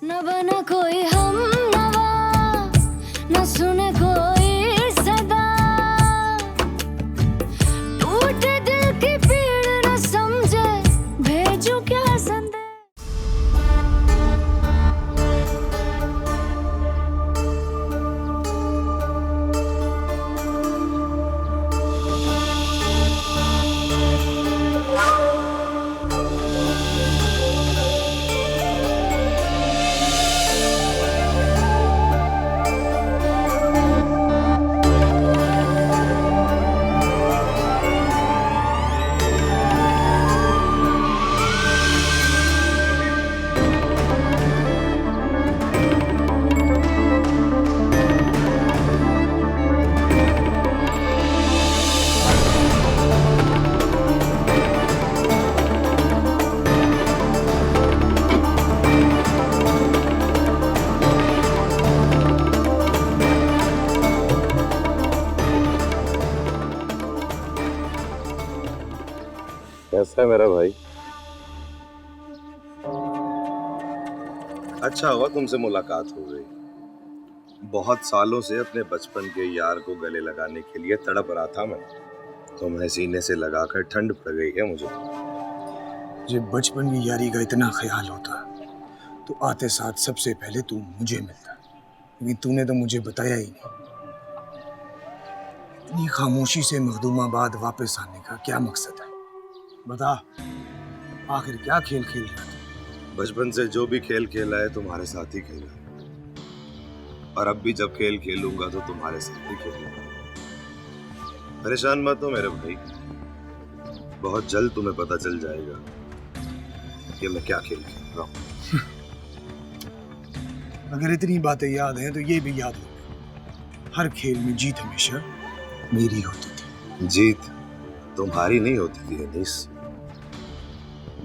न बना कोई हम नवा, न सुने कोई सदा, टूटे दिल की पीड़ न समझे, भेजूं क्या संदेश। कैसा है मेरा भाई? अच्छा हुआ तुमसे मुलाकात हो गई। बहुत सालों से अपने बचपन के यार को गले लगाने के लिए तड़प रहा था मैं। तुम्हें सीने से लगाकर ठंड पड़ गई है मुझे। जब बचपन की यारी का इतना ख्याल होता तो आते साथ सबसे पहले तू मुझे मिलता, लेकिन तूने तो मुझे बताया ही नहीं। इतनी खामोशी से मखदूमाबाद वापस आने का क्या मकसद है? बता, आखिर क्या खेल खेल रहा था? बचपन से जो भी खेल खेला है तुम्हारे साथ ही खेला है, और अब भी जब खेल खेलूंगा तो तुम्हारे साथ ही खेलूंगा। परेशान मत हो मेरे भाई, बहुत जल्द तुम्हें पता चल जाएगा कि मैं क्या खेल खेल रहा हूँ। अगर इतनी बातें याद हैं तो ये भी याद हो, हर खेल में जीत हमेशा मेरी होती थी। जीत तुम्हारी नहीं होती थी अनीस,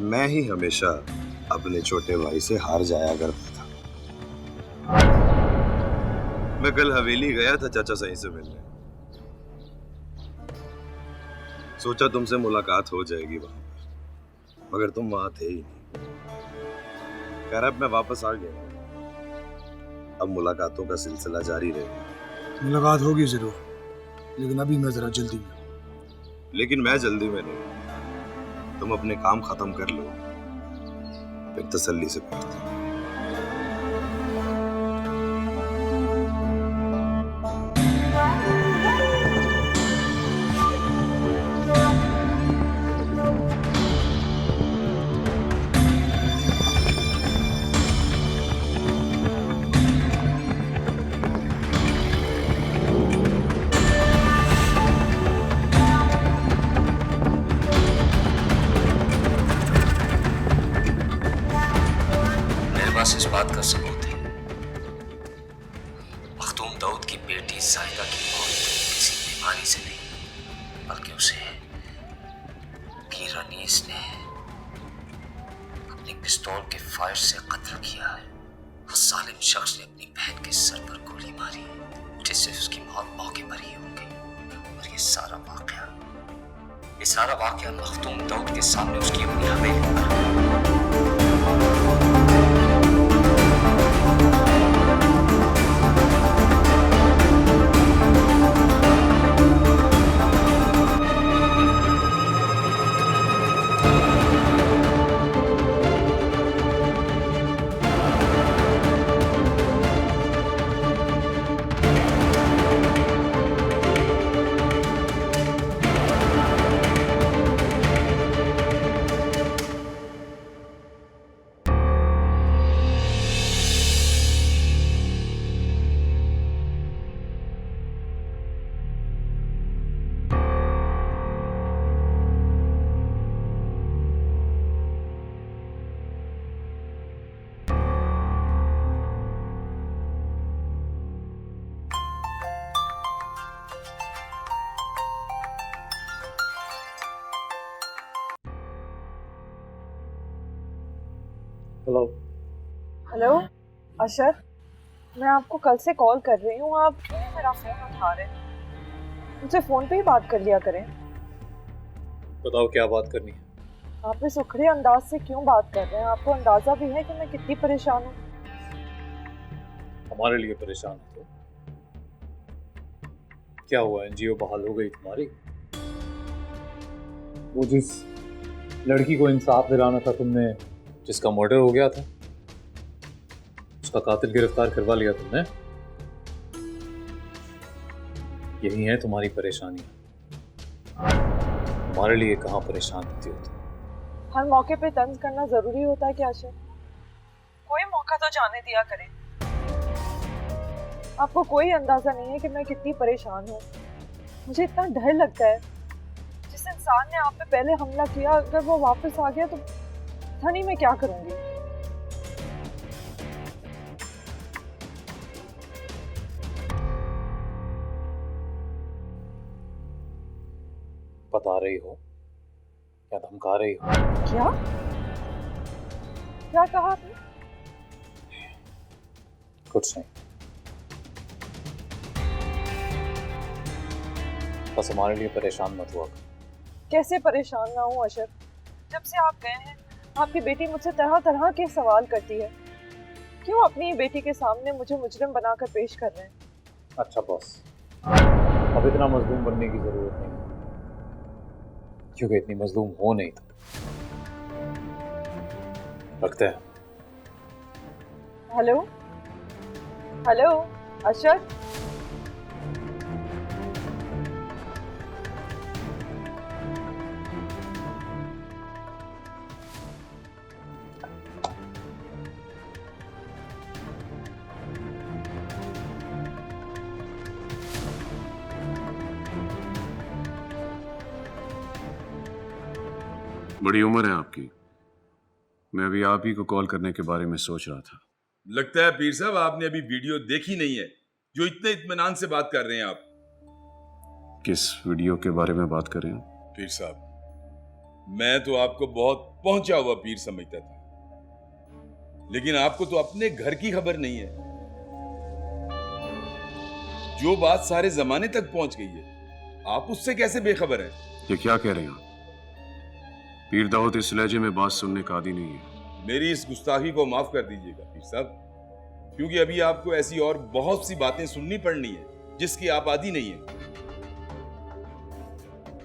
मैं ही हमेशा अपने छोटे भाई से हार जाया करता था। मैं कल हवेली गया था चाचा सही से मिलने, सोचा तुमसे मुलाकात हो जाएगी वहां पर, मगर तुम वहां थे ही नहीं। खैर अब मैं वापस आ गया, अब मुलाकातों का सिलसिला जारी रहेगा। मुलाकात होगी जरूर, लेकिन अभी मैं जरा जल्दी में। लेकिन मैं जल्दी में नहीं, तुम अपने काम खत्म कर लो, फिर तसल्ली से पढ़ते हैं। इस बात का सबूत है, मखदूम दाऊद की बेटी जायदा की मौत किसी बीमारी से नहीं, बल्कि उसे रनीस ने अपनी पिस्तौल के फायर से कत्ल किया है। उस जालिम शख्स ने अपनी बहन के सर पर गोली मारी, जिससे उसकी मौत मौके पर ही हो गई। और ये सारा वाकया मखदूम दाऊद के सामने उसकी अपनी हवेली पर। हेलो हेलो अशर, मैं आपको कल से कॉल कर रही हूँ, आप क्यों मेरा फोन उठा रहे हैं? मुझसे फोन पे ही बात कर लिया करें। बताओ क्या बात करनी है? आप इस उखड़े अंदाज से क्यों बात कर रहे हैं? आपको अंदाजा भी है कि मैं कितनी परेशान हूँ? हमारे लिए परेशान हो तो क्या हुआ, एनजीओ बहाल हो गई तुम्हारी? वो जिस लड़की को इंसाफ दिलाना था तुमने, जिसका मर्डर हो गया था, उसका कातिल गिरफ्तार करवा लिया तुमने। यही है तुम्हारी परेशानी। हमारे लिए कहाँ परेशान होती हो तुम? हर मौके पे तंज करना जरूरी होता है क्या अशर? कोई मौका तो जाने दिया करें। आपको कोई अंदाजा नहीं है कि मैं कितनी परेशान हूँ। मुझे इतना डर लगता है, जिस इंसान ने आप पे पहले हमला किया अगर वो वापस आ गया तो पता नहीं मैं क्या करूंगी। बता रही हो या धमका रही हो? क्या क्या कहा आपने? कुछ नहीं, बस हमारे लिए परेशान मत हुआ। कैसे परेशान ना हूँ अशर? जब से आप गए हैं आपकी बेटी मुझसे तरह तरह के सवाल करती है। क्यों अपनी बेटी के सामने मुझे मुजरिम बनाकर पेश कर रहे हैं? अच्छा बॉस, अब इतना मजलूम बनने की जरूरत नहीं, क्योंकि इतनी मजलूम हो नहीं था। रखते हैं। हेलो हेलो अशर, बड़ी उम्र है आपकी। मैं अभी आप ही को कॉल करने के बारे में सोच रहा था। लगता है पीर साहब आपने अभी वीडियो देखी नहीं है जो इतने इत्मीनान से बात कर रहे हैं आप। किस वीडियो के बारे में बात कर रहे हैं? पीर साहब, मैं तो आपको बहुत पहुंचा हुआ पीर समझता था, लेकिन आपको तो अपने घर की खबर नहीं है। जो बात सारे जमाने तक पहुंच गई है आप उससे कैसे बेखबर हैं? ये क्या कह रहे हैं आप? पीर दाऊद इस लहजे में बात सुनने का आदी नहीं है। मेरी इस गुस्ताखी को माफ कर दीजिएगा पीर साहब, क्योंकि अभी आपको ऐसी और बहुत सी बातें सुननी पड़नी है जिसकी आप आदी नहीं है।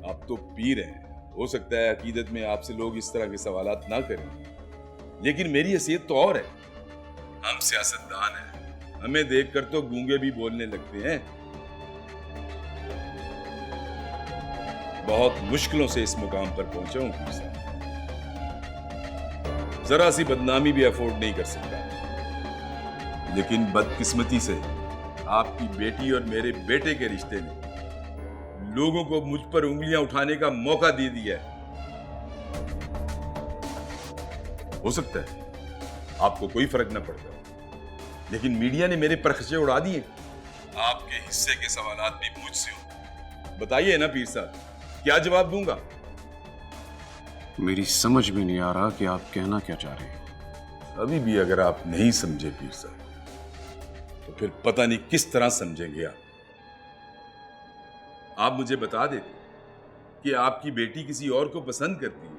आप तो पीर हैं, हो सकता है अकीदत में आपसे लोग इस तरह के सवालात ना करें, लेकिन मेरी हैसियत तो और है। हम सियासतदान हैं, हमें देखकर तो गूंगे भी बोलने लगते हैं। बहुत मुश्किलों से इस मुकाम पर पहुंचा हूं पीर साहब, जरा सी बदनामी भी अफोर्ड नहीं कर सकता, लेकिन बदकिस्मती से आपकी बेटी और मेरे बेटे के रिश्ते ने लोगों को मुझ पर उंगलियां उठाने का मौका दे दिया है। हो सकता है आपको कोई फर्क ना पड़ता, लेकिन मीडिया ने मेरे पर खर्चे उड़ा दिए। आपके हिस्से के सवालात भी मुझसे हो। बताइए ना पीर साहब, क्या जवाब दूंगा? मेरी समझ में नहीं आ रहा कि आप कहना क्या चाह रहे हैं। अभी भी अगर आप नहीं समझे पीर साहब, तो फिर पता नहीं किस तरह समझेंगे आप। आप मुझे बता देते कि आपकी बेटी किसी और को पसंद करती है,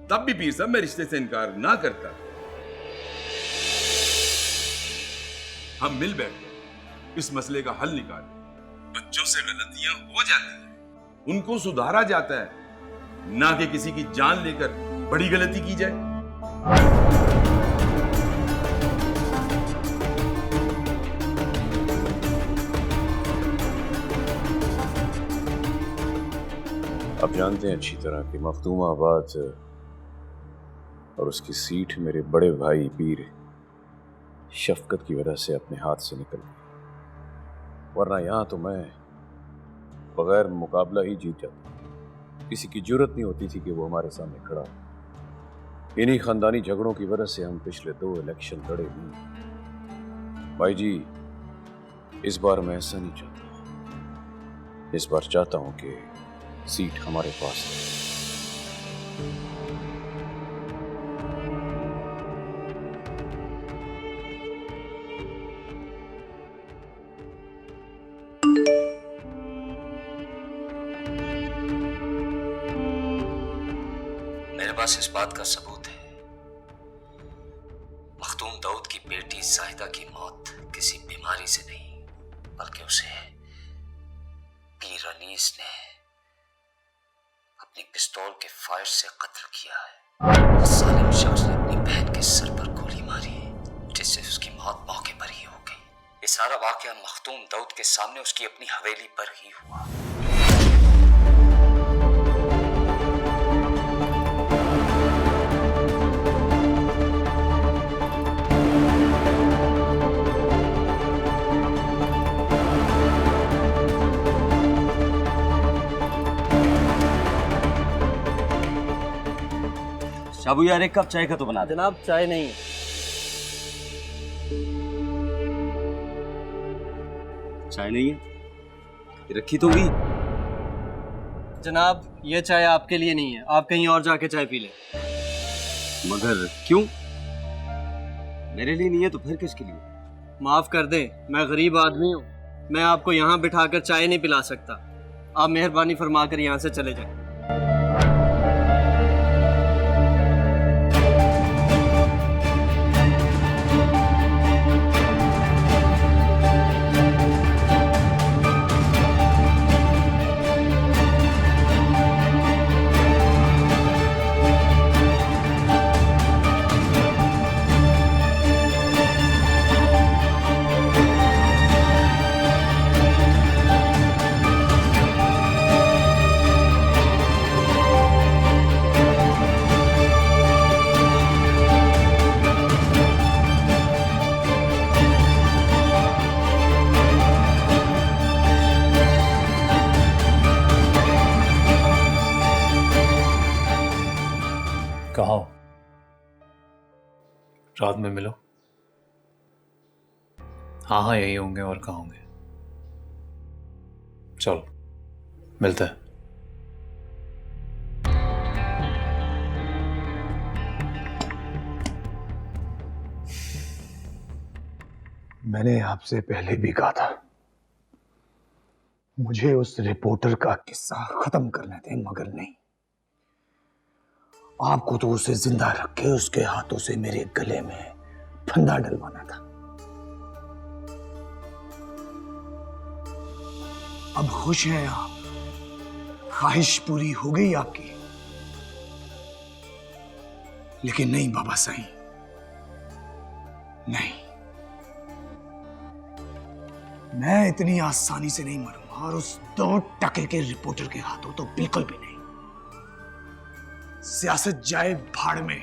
तब भी पीर साहब मैं रिश्ते से इनकार ना करता। हम मिल बैठे इस मसले का हल निकालें। बच्चों से गलतियां हो जाती हैं, उनको सुधारा जाता है, ना कि किसी की जान लेकर बड़ी गलती की जाए। आप जानते हैं अच्छी तरह कि मखदूमाबाद और उसकी सीट मेरे बड़े भाई पीर शफकत की वजह से अपने हाथ से निकल गई, वरना यहां तो मैं बगैर मुकाबला ही जीत जाता। किसी की जरूरत नहीं होती थी कि वो हमारे सामने खड़ा हो। इन्हीं खानदानी झगड़ों की वजह से हम पिछले 2 इलेक्शन लड़े नहीं। भाई जी, इस बार मैं ऐसा नहीं चाहता। इस बार चाहता हूं कि सीट हमारे पास है। मेरे पास इस बात का सबूत है मखदूम दाऊद की बेटी जाहिदा की मौत किसी बीमारी से नहीं, बल्कि उसे पीर अनीस ने अपनी पिस्तौल के फायर से कत्ल किया है। सालिम शख्स ने अपनी बहन के सर पर गोली मारी, जिससे उसकी मौत मौके पर ही हो गई। ये सारा वाकया मखदूम दाऊद के सामने उसकी अपनी हवेली पर ही हुआ। शाबू यार, एक कप चाय का तो बना दे। जनाब चाय नहीं है। चाय नहीं है? ये रखी तो हुई। जनाब ये चाय आपके लिए नहीं है, आप कहीं और जाके चाय पी लें। मगर क्यों? मेरे लिए नहीं है तो फिर किसके लिए? माफ कर दें, मैं गरीब आदमी हूँ, मैं आपको यहाँ बिठाकर चाय नहीं पिला सकता। आप मेहरबानी फरमाकर यहाँ से चले जाएं। कहाँ हो? रात में मिलो। हाँ हाँ यही होंगे, और कहाँ होंगे? चलो मिलते हैं। मैंने आपसे पहले भी कहा था, मुझे उस रिपोर्टर का किस्सा खत्म करने थे, मगर नहीं, आपको तो उसे जिंदा रख के उसके हाथों से मेरे गले में फंदा डलवाना था। अब खुश हैं आप? ख्वाहिश पूरी हो गई आपकी? लेकिन नहीं बाबा साईं, नहीं, मैं इतनी आसानी से नहीं मरूंगा, और उस 2 टके के रिपोर्टर के हाथों तो बिल्कुल भी नहीं। सियासत जाए भाड़ में,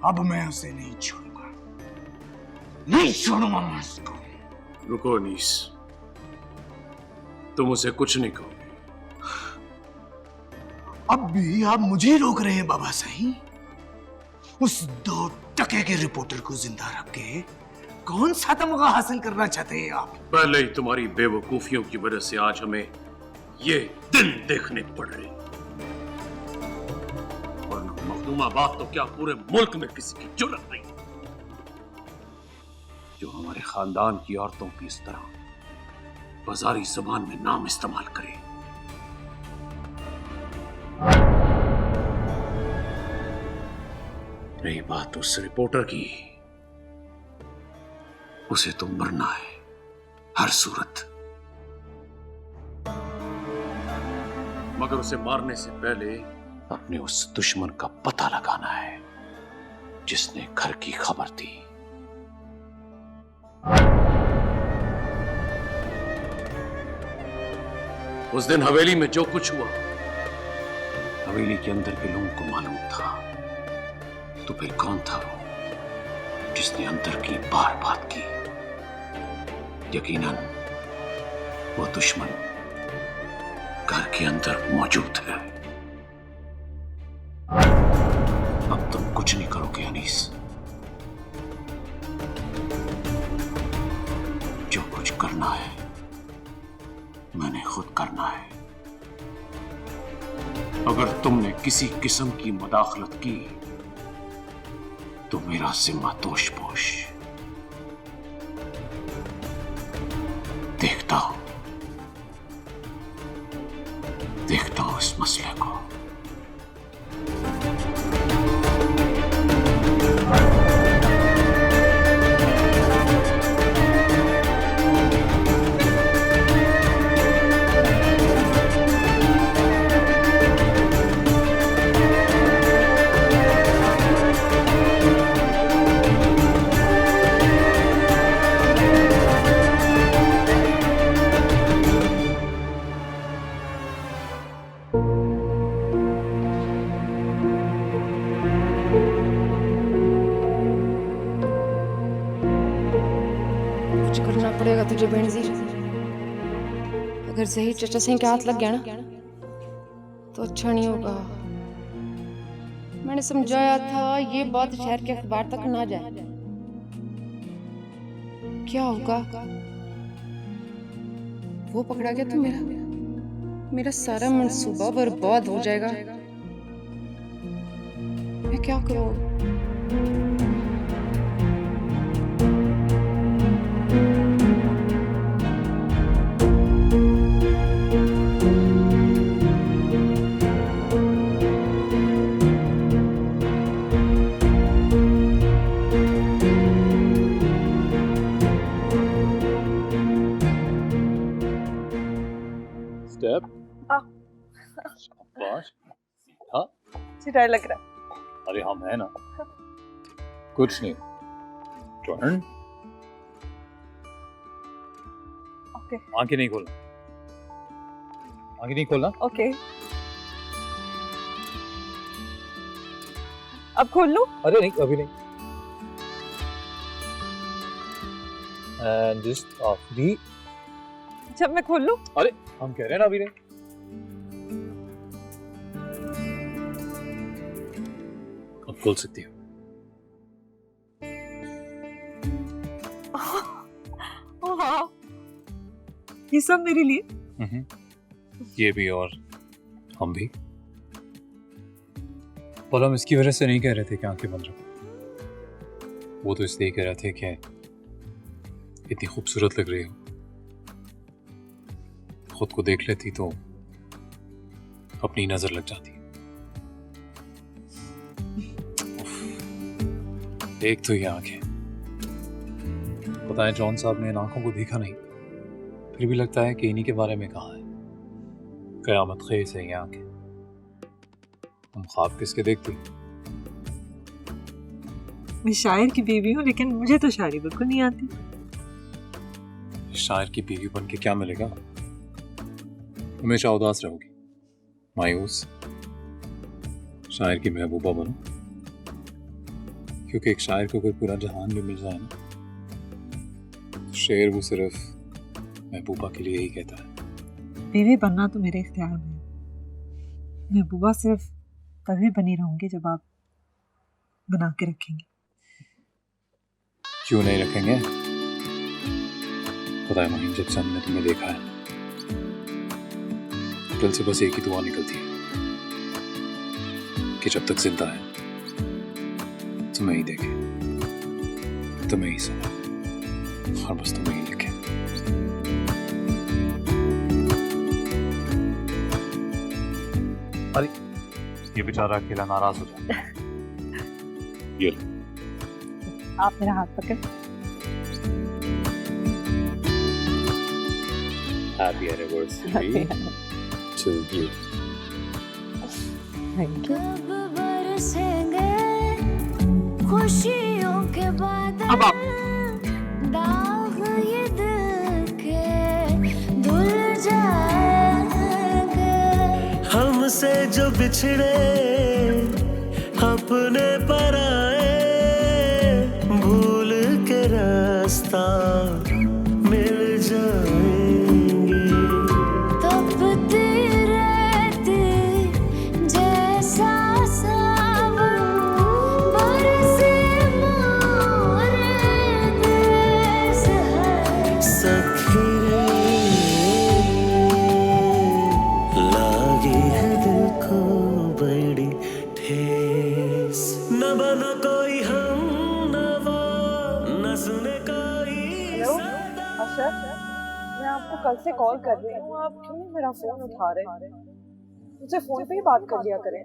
अब मैं उसे नहीं छोड़ूंगा, नहीं छोड़ूंगा मैं उसको। रुको अनीस, तुम उसे कुछ नहीं कहोगे। अब भी आप मुझे रोक रहे हैं बाबा साईं? उस 2 टके के रिपोर्टर को जिंदा रख के कौन सा तमगा हासिल करना चाहते हैं आप? पहले ही तुम्हारी बेवकूफियों की वजह से आज हमें ये दिन देखने पड़ रहे, और मखदूमाबाद तो क्या पूरे मुल्क में किसी की जुर्रत नहीं जो हमारे खानदान की औरतों की इस तरह बाजारी जुबान में नाम इस्तेमाल करे। रही बात उस रिपोर्टर की, उसे तो मरना है हर सूरत, मगर उसे मारने से पहले अपने उस दुश्मन का पता लगाना है जिसने घर की खबर दी। उस दिन हवेली में जो कुछ हुआ, हवेली के अंदर के लोगों को मालूम था, तो फिर कौन था वो जिसने अंदर की बार बात की? यकीनन वो दुश्मन घर के अंदर मौजूद है। अब तुम कुछ नहीं करोगे अनीस, जो कुछ करना है मैंने खुद करना है। अगर तुमने किसी किस्म की मुदाखलत की तो मेरा जिम्मा दोष पोष। देखता हूं इस मसले को। पड़ेगा तुझे बेनजीर। अगर जहीर चचा सिंह के हाथ लग गया ना तो अच्छा नहीं होगा। मैंने समझाया था ये बात शहर के अखबार तक ना जाए। क्या होगा? वो पकड़ा गया तो मेरा सारा मंसूबा बर्बाद हो जाएगा। मैं क्या करूं? स्टेप शाबाश। हाँ डर लग रहा है। अरे हम है ना, कुछ नहीं। टर्न। ओके। आंखें नहीं खोलना, आंखें नहीं खोलना। ओके। अब खोल लूं? अरे नहीं, अभी नहीं। एंड जस्ट आखिरी। जब मैं खोल लूं? अरे हम कह रहे हैं ना अभी नहीं। अब खोल सकती हो। वाह, ये सब मेरे लिए? ये भी और हम भी। पर हम इसकी वजह से नहीं कह रहे थे कि आंखें बंद रखो। वो तो इसलिए कह रहे थे कि इतनी खूबसूरत लग रही हो, खुद को देख लेती तो अपनी नजर लग जाती। एक तो ये आंखें, पता है जॉन साहब ने इन आंखों को देखा नहीं, फिर भी लगता है कि इन्हीं के बारे में कहा है। कयामत खेज है ये आंखें। हम ख्वाब किसके देखते? मैं शायर की बीवी हूँ, लेकिन मुझे तो शायरी बिल्कुल नहीं आती। शायर की बीवी बन के क्या मिलेगा? हमेशा उदास रहोगी, मायूस। शायर की महबूबा बनो, क्योंकि एक शायर को कोई पूरा जहान भी मिल जाए ना, तो शेर वो सिर्फ महबूबा के लिए ही कहता है। बीवी बनना तो मेरे इख्तियार में है। महबूबा सिर्फ तभी बनी रहूंगी जब आप बना के रखेंगे। क्यों नहीं रखेंगे? पता है माहिम, जब से हमने तुम्हें देखा है दिल से बस एक ही दुआ निकलती है कि जब तक जिंदा है तुम्हें ही देखे, तुम्हें ही सुने और बस तुम्हें ही लिखे। अरे ये बेचारा अकेला नाराज हो जाए। ये लो। आप मेरा हाथ पकड़। Happy anniversary to you. Thank you. कब बरसेंगे खुशियों के बादल, अब आप। दाग ये दिल के धुल जाएंगे। हमसे जो बिछड़े अपने पर आए, भूल के रास्ता मिल जाएंगे। तपती रहती जैसा सावन, बरसे मोरे देश है। सखी रे, लागी है दिल को बड़ी ठेस। न बना कोई हम नवा, न सुने कोई हेलो अशर, मैं आपको कल से कॉल कर रही हूँ, आप क्यों नहीं मेरा फोन उठा रहे? मुझे फोन पे ही बात कर लिया करें।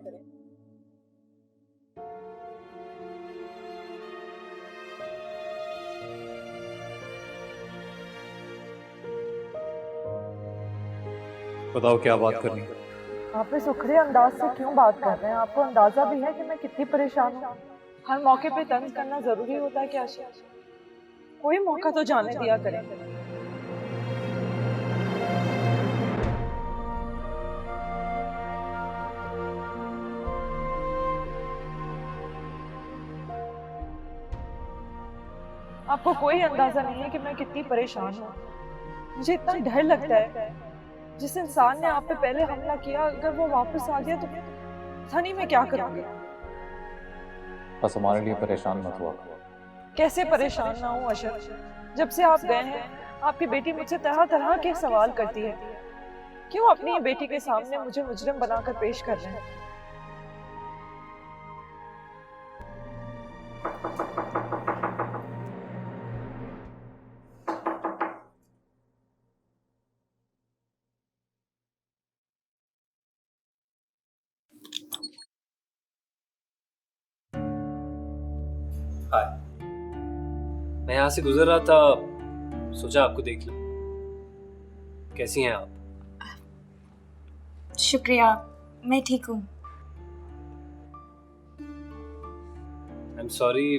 बताओ क्या बात करनी है? आप इस उखड़े अंदाज से क्यों बात कर रहे हैं? आपको अंदाजा भी है कि मैं कितनी परेशान हूँ। हर मौके पे तंज करना जरूरी होता है क्या अशर? कोई मौका तो जाने दिया करें। आपको कोई अंदाजा नहीं है कि मैं कितनी परेशान हूँ। मुझे इतना डर लगता है, जिस इंसान ने आप पे पहले हमला किया अगर वो वापस आ गया तो पता नहीं मैं क्या करूँगी। बस हमारे लिए परेशान मत हुआ। कैसे परेशान ना हूँ अशरफ? जब से आप गए हैं आपकी बेटी मुझसे तरह तरह के सवाल करती है। क्यों अपनी बेटी के सामने मुझे मुजरिम बनाकर पेश कर रहे हैं? हाय, मैं यहाँ से गुजर रहा था, सोचा आपको देख लूं। कैसी हैं आप? शुक्रिया, मैं ठीक हूँ। आई एम सॉरी,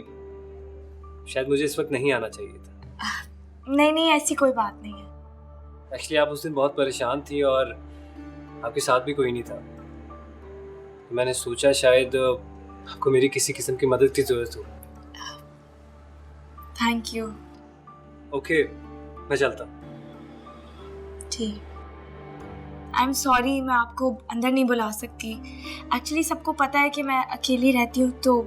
शायद मुझे इस वक्त नहीं आना चाहिए था। नहीं, ऐसी कोई बात नहीं है। एक्चुअली आप उस दिन बहुत परेशान थी और आपके साथ भी कोई नहीं था। मैंने सोचा शायद आपको मेरी किसी किस्म की मदद की ज़रूरत हो। Thank you. ओके, मैं चलता हूँ। ठीक। आई एम सॉरी, मैं आपको अंदर नहीं बुला सकती। एक्चुअली सबको पता है कि मैं अकेली रहती हूँ तो।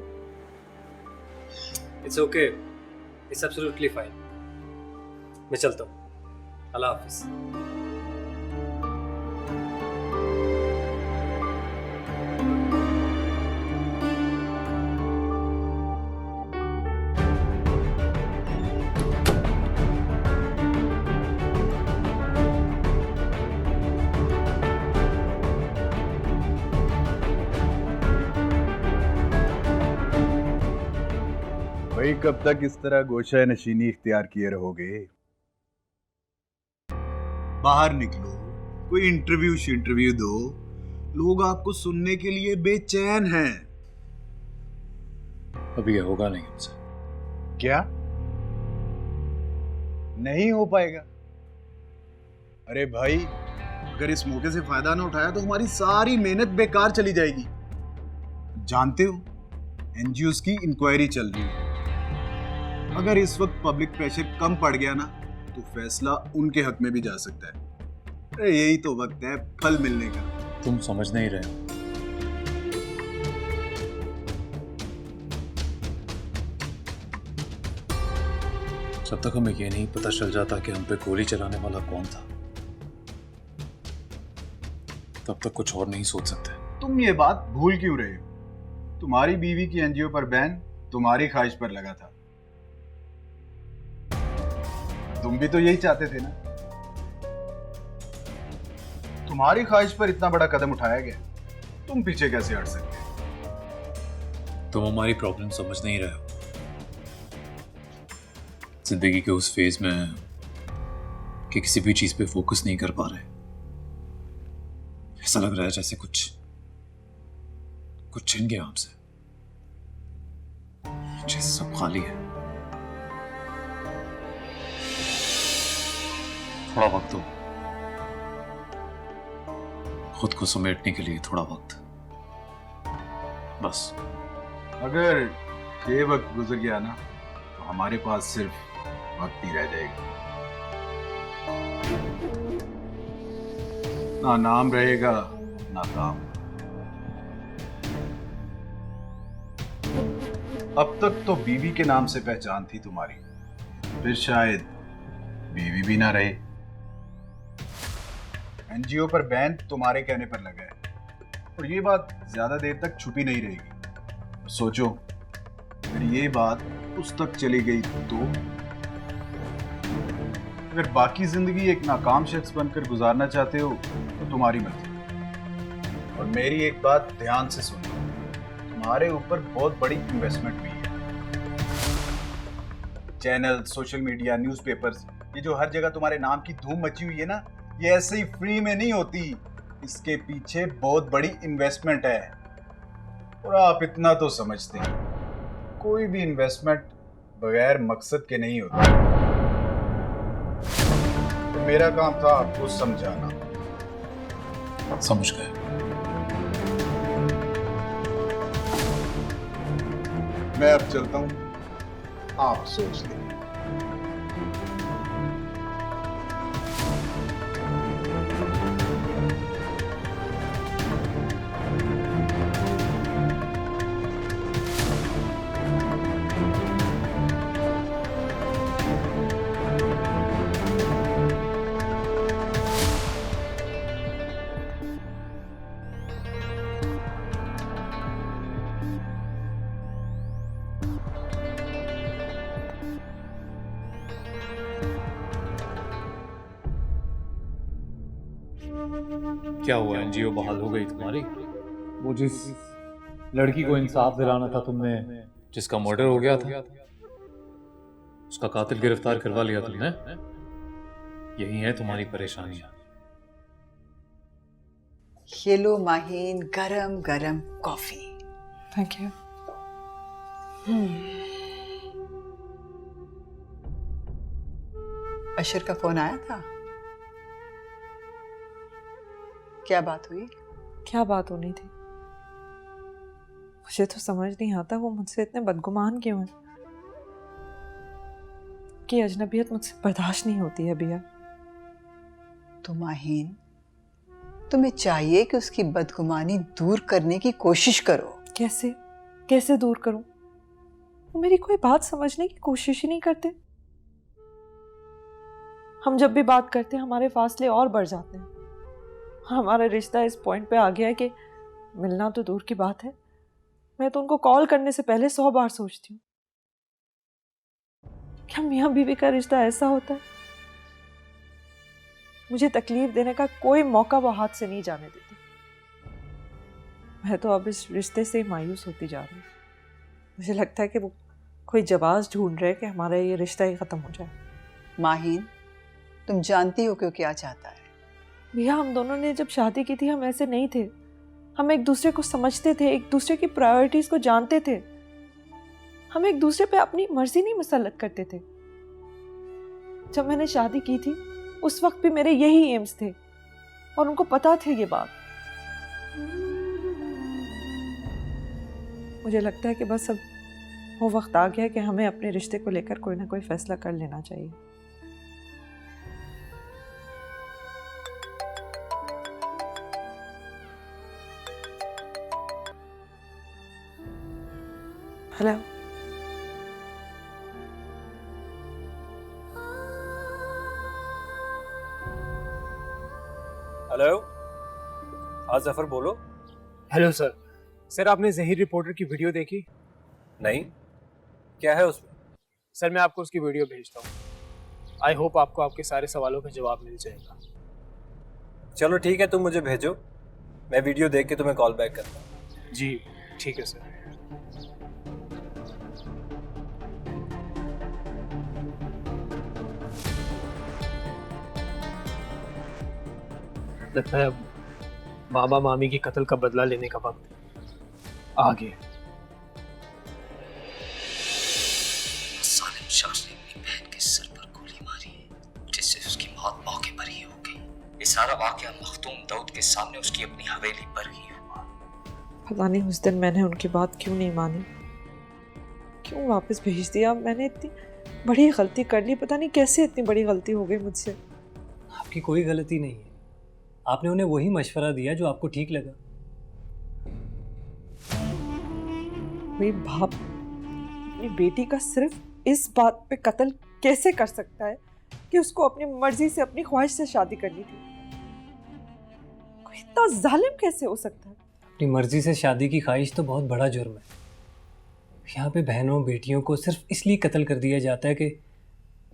It's okay, it's absolutely fine. मैं चलता हूँ। अल्लाह हाफिज़। भाई कब तक इस तरह गोशा नशीनी इख्तियार किए रहोगे? बाहर निकलो, कोई इंटरव्यू दो। लोग आपको सुनने के लिए बेचैन हैं। अभी ये होगा नहीं हमसे। क्या नहीं हो पाएगा? अरे भाई, अगर इस मौके से फायदा ना उठाया तो हमारी सारी मेहनत बेकार चली जाएगी। जानते हो, एनजीओस की इंक्वायरी चल रही है। अगर इस वक्त पब्लिक प्रेशर कम पड़ गया ना तो फैसला उनके हक में भी जा सकता है। अरे यही तो वक्त है फल मिलने का। तुम समझ नहीं रहे हो। जब तक हमें ये नहीं पता चल जाता कि हम पे गोली चलाने वाला कौन था, तब तक कुछ और नहीं सोच सकते। तुम ये बात भूल क्यों रहे हो? तुम्हारी बीवी की एनजीओ पर बैन तुम्हारी ख्वाहिश पर लगा था। तुम भी तो यही चाहते थे ना? तुम्हारी ख्वाहिश पर इतना बड़ा कदम उठाया गया, तुम पीछे कैसे हट सकते? तुम हमारी प्रॉब्लम समझ नहीं रहे हो। जिंदगी के उस फेज में कि किसी भी चीज पे फोकस नहीं कर पा रहे। ऐसा लग रहा है जैसे कुछ छिन गया हमसे, जैसे सब खाली है। थोड़ा वक्त दो, खुद को समेटने के लिए थोड़ा वक्त, बस। अगर ये वक्त गुजर गया ना तो हमारे पास सिर्फ वक्त ही रह जाएगा। ना नाम रहेगा ना काम। अब तक तो बीवी के नाम से पहचान थी तुम्हारी, फिर शायद बीवी भी ना रहे। एनजीओ पर बैन तुम्हारे कहने पर लगा है और ये बात ज्यादा देर तक छुपी नहीं रहेगी। सोचो, अगर ये बात उस तक चली गई तो? अगर बाकी जिंदगी एक नाकाम शख्स बनकर गुजारना चाहते हो तो तुम्हारी मर्जी। और मेरी एक बात ध्यान से सुनो, तुम्हारे ऊपर बहुत बड़ी इन्वेस्टमेंट हुई है। चैनल, सोशल मीडिया, न्यूज़पेपर्स, ये जो हर जगह तुम्हारे नाम की धूम मची हुई है ना, ये ऐसे ही फ्री में नहीं होती। इसके पीछे बहुत बड़ी इन्वेस्टमेंट है। और आप इतना तो समझते हैं, कोई भी इन्वेस्टमेंट बगैर मकसद के नहीं होता। तो मेरा काम था आपको समझाना। समझ गए। मैं अब चलता हूं, आप सोच लें। क्या हुआ, एनजीओ बहाल हो गई तुम्हारी? वो जिस लड़की को इंसाफ दिलाना था तुमने, जिसका मर्डर हो गया था, उसका कातिल गिरफ्तार करवा लिया तुमने? यही है तुम्हारी परेशानियां। ये लो माहीन, गरम गरम कॉफी। Thank you. अशर का फोन आया था? क्या बात हुई? क्या बात होनी थी? मुझे तो समझ नहीं आता वो मुझसे इतने बदगुमान क्यों है कि अजनबियत मुझसे बर्दाश्त नहीं होती है बिया। तो माहीन, तुम्हें चाहिए कि उसकी बदगुमानी दूर करने की कोशिश करो। कैसे कैसे दूर करूं? वो मेरी कोई बात समझने की कोशिश ही नहीं करते। हम जब भी बात करते हैं हमारे फासले और बढ़ जाते हैं। हमारा रिश्ता इस पॉइंट पे आ गया है कि मिलना तो दूर की बात है, मैं तो उनको कॉल करने से पहले 100 बार सोचती हूँ। क्या मियाँ बीवी का रिश्ता ऐसा होता है? मुझे तकलीफ देने का कोई मौका वो हाथ से नहीं जाने देती। मैं तो अब इस रिश्ते से मायूस होती जा रही हूँ। मुझे लगता है कि वो कोई जवाब ढूंढ रहे कि हमारा ये रिश्ता ही खत्म हो जाए। माहीन, तुम जानती हो कि वो क्या चाहता है? भैया, हम दोनों ने जब शादी की थी हम ऐसे नहीं थे। हम एक दूसरे को समझते थे, एक दूसरे की प्रायोरिटीज को जानते थे। हम एक दूसरे पे अपनी मर्जी नहीं मुसल्लत करते थे। जब मैंने शादी की थी उस वक्त भी मेरे यही एम्स थे और उनको पता थे ये बात। मुझे लगता है कि बस अब वो वक्त आ गया है कि हमें अपने रिश्ते को लेकर कोई ना कोई फैसला कर लेना चाहिए। हेलो, हेलो, हाँ जफर बोलो। Hello sir. सर, आपने जहीर रिपोर्टर की वीडियो देखी? नहीं, क्या है उसमें? सर, मैं आपको उसकी वीडियो भेजता हूँ। आई होप आपको आपके सारे सवालों का जवाब मिल जाएगा। चलो ठीक है, तुम मुझे भेजो, मैं वीडियो देख के तुम्हें कॉल बैक करता हूँ। जी ठीक है सर। लगता है अब मामा मामी की कत्ल का बदला लेने का वक्त आ गया। सालिम शख्स ने अपनी बहन के सर पर गोली मारी है, जिससे उसकी मौत मौके पर ही हो गई। ये सारा वाकया मखतूम दाऊद के सामने उसकी अपनी हवेली पर ही हुआ। पता नहीं उस दिन मैंने उनकी बात क्यों नहीं मानी, क्यों वापस भेज दिया। मैंने इतनी बड़ी गलती कर ली, पता नहीं कैसे इतनी बड़ी गलती हो गई मुझसे। आपकी कोई गलती नहीं है, आपने उन्हें वही मशवरा दिया जो आपको ठीक लगा। कोई बाप अपनी बेटी का सिर्फ इस बात पे कत्ल कैसे कर सकता है कि उसको अपनी मर्जी से, अपनी ख्वाहिश से शादी करनी थी? कोई इतना जालिम कैसे हो सकता है? अपनी मर्जी से शादी की ख्वाहिश तो बहुत बड़ा जुर्म है। यहाँ पे बहनों बेटियों को सिर्फ इसलिए कत्ल कर दिया जाता है कि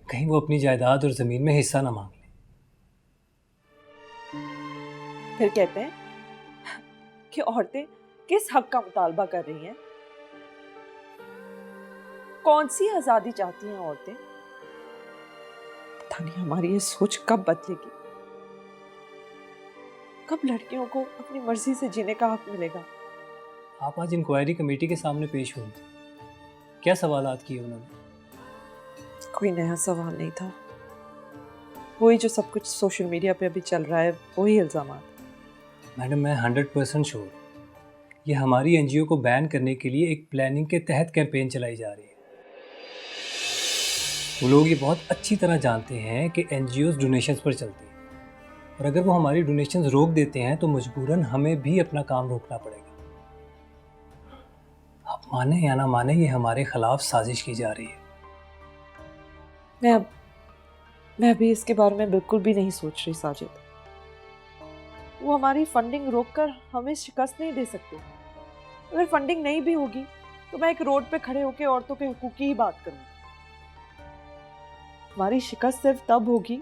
कहीं वो अपनी जायदाद और ज़मीन में हिस्सा ना मांग लें। फिर कहते हैं कि औरतें किस हक का मुतालबा कर रही हैं, कौन सी आजादी चाहती हैं औरतें। पता नहीं हमारी ये सोच कब बदलेगी, कब लड़कियों को अपनी मर्जी से जीने का हक मिलेगा। आप आज इंक्वायरी कमेटी के सामने पेश हुई थी, क्या सवालात किए उन्होंने? कोई नया सवाल नहीं था, वही जो सब कुछ सोशल मीडिया पे अभी चल रहा है, वही इल्जामात। मैडम, मैं 100% श्योर ये हमारी एनजीओ को बैन करने के लिए एक प्लानिंग के तहत कैंपेन चलाई जा रही है। वो लोग ये बहुत अच्छी तरह जानते हैं कि एनजीओज डोनेशंस पर चलती हैं, और अगर वो हमारी डोनेशंस रोक देते हैं तो मजबूरन हमें भी अपना काम रोकना पड़ेगा। आप माने या ना माने, ये हमारे खिलाफ साजिश की जा रही है। मैं अभी इसके बारे में बिल्कुल भी नहीं सोच रही साजिद। वो हमारी फंडिंग रोककर हमें शिकस्त नहीं दे सकते। अगर फंडिंग नहीं भी होगी तो मैं एक रोड पे खड़े होकर औरतों के हुकूक की ही बात करूंगी। हमारी शिकस्त सिर्फ तब होगी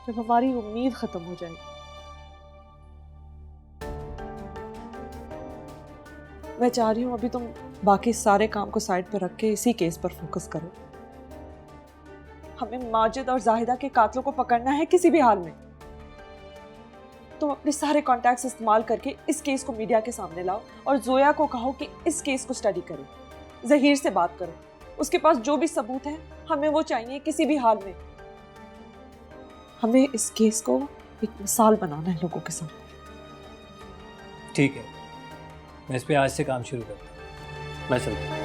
जब हमारी उम्मीद खत्म हो जाएगी। मैं चाह रही हूँ अभी तुम बाकी सारे काम को साइड पर रख के इसी केस पर फोकस करो। हमें माजिद और जाहिदा के कातिलों को पकड़ना है किसी भी हाल में। तुम अपने सारे कॉन्टैक्ट्स इस्तेमाल करके इस केस को मीडिया के सामने लाओ और जोया को कहो कि इस केस को स्टडी करे, जहीर से बात करो, उसके पास जो भी सबूत है हमें वो चाहिए किसी भी हाल में। हमें इस केस को एक मिसाल बनाना है लोगों के सामने। ठीक है, मैं इस पे आज से काम शुरू करता हूँ। मैं चलता हूँ।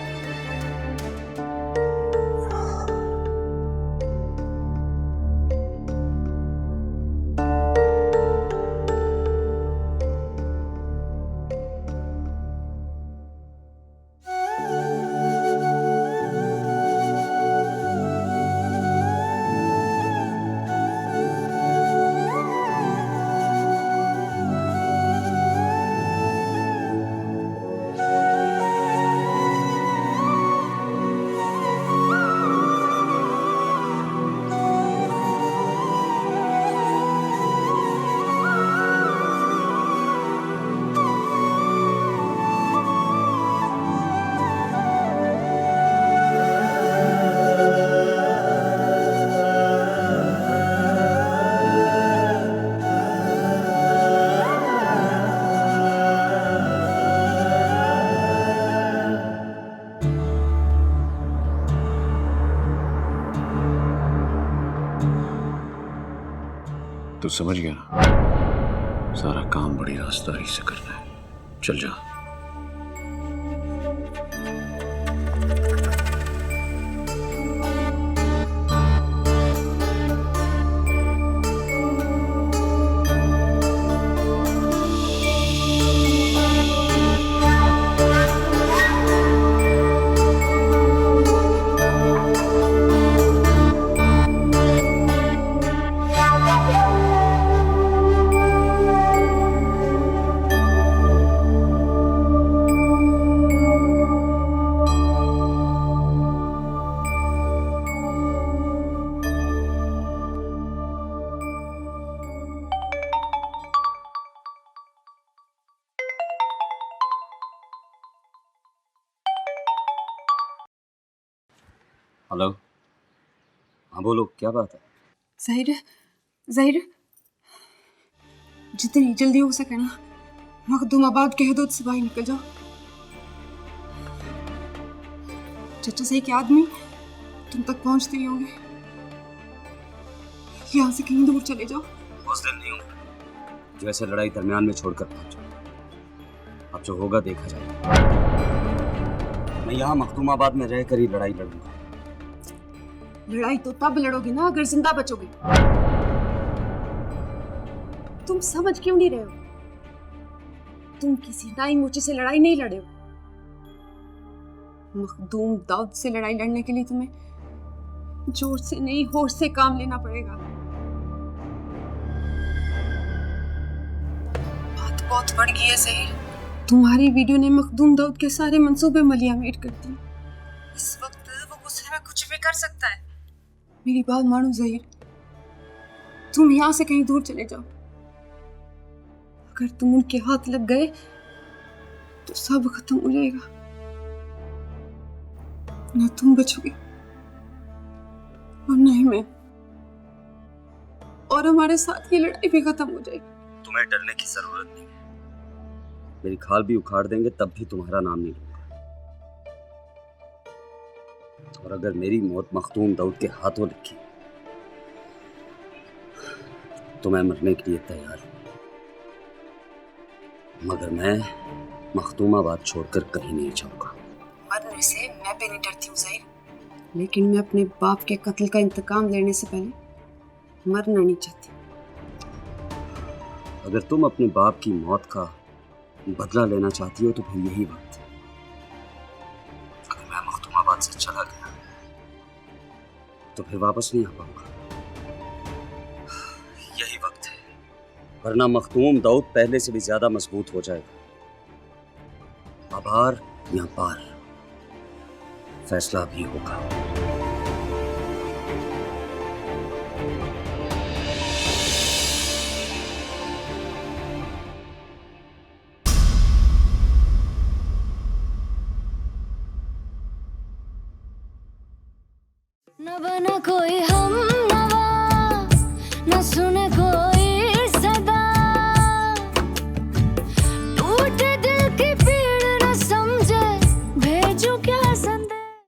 तो समझ गया ना, सारा काम बड़ी राजदारी से करना है। चल जा। हेलो, हाँ बोलो, क्या बात है? ज़हीर जितनी जल्दी हो सके ना मखदूमाबाद के हदूद से बाहर निकल जाओ। चचा सही के आदमी तुम तक पहुंचते ही होंगे। यहाँ से कहीं दूर चले जाओ। बुज़दिल नहीं हूँ जो ऐसे लड़ाई दरमियान में छोड़कर पहुंचो। अब जो होगा देखा जाएगा। मैं यहाँ मखदूमाबाद में रहकर ही लड़ाई लड़ूंगा। लड़ाई तो तब लड़ोगे ना अगर जिंदा बचोगे। तुम समझ क्यों नहीं रहे हो? तुम किसी नाई मोची से लड़ाई नहीं लड़े हो। मखदूम दाऊद से लड़ाई लड़ने के लिए तुम्हें जोर से नहीं होश से काम लेना पड़ेगा। बात बहुत बढ़ गई है ज़हीर। तुम्हारी वीडियो ने मखदूम दाऊद के सारे मंसूबे मलियामेट कर दिए। इस वक्त वो गुस्से में कुछ भी कर सकता है। मेरी बात मानो ज़हीर, तुम यहाँ से कहीं दूर चले जाओ। अगर तुम उनके हाथ लग गए तो सब खत्म हो जाएगा। ना तुम बचोगे और ना ही मैं, और हमारे साथ ये लड़ाई भी खत्म हो जाएगी। तुम्हें डरने की जरूरत नहीं है। मेरी खाल भी उखाड़ देंगे तब भी तुम्हारा नाम नहीं लूंगा। और अगर मेरी मौत मखदूम दाऊद के हाथों लिखी तो मैं मरने के लिए तैयार हूं, मगर मैं मखदूमाबाद छोड़कर कहीं नहीं जाऊंगा। मरने से मैं भी नहीं डरती हूँ ज़हीर, लेकिन मैं अपने बाप के कत्ल का इंतकाम लेने से पहले मरना नहीं चाहती। अगर तुम अपने बाप की मौत का बदला लेना चाहती हो तो फिर यही वक्त है। अगर मैं मखदूमाबाद से चला गया तो फिर वापस नहीं आ पाऊंगा। यही वक्त है, वरना मखदूम दाऊद पहले से भी ज्यादा मजबूत हो जाएगा। आबार या पार, फैसला भी होगा। न बना कोई हम